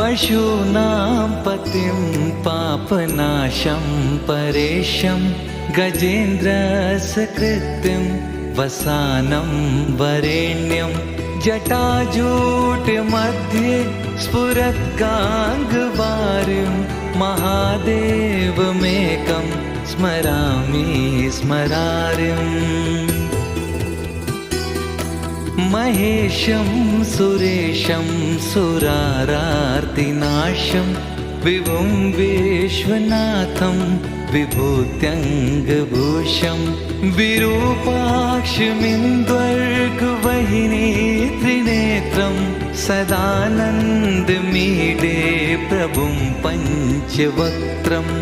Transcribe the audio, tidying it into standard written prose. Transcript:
पशूनां पतिं पापनाशं परेशं गजेन्द्रसकृतिं वसानं वरेण्यं जटाजूटमध्ये स्फुरत्गाङ्गवारिं महादेवमेकं स्मरामि स्मरारिम् महेशं सुरेशं सुरारार्तिनाशं विभुं विश्वनाथं विभूत्यङ्गभूषं विरूपाक्षमिन्द्वर्गवहिनी त्रिनेत्रं सदानन्दमीडे प्रभुं पञ्चवक्त्रम्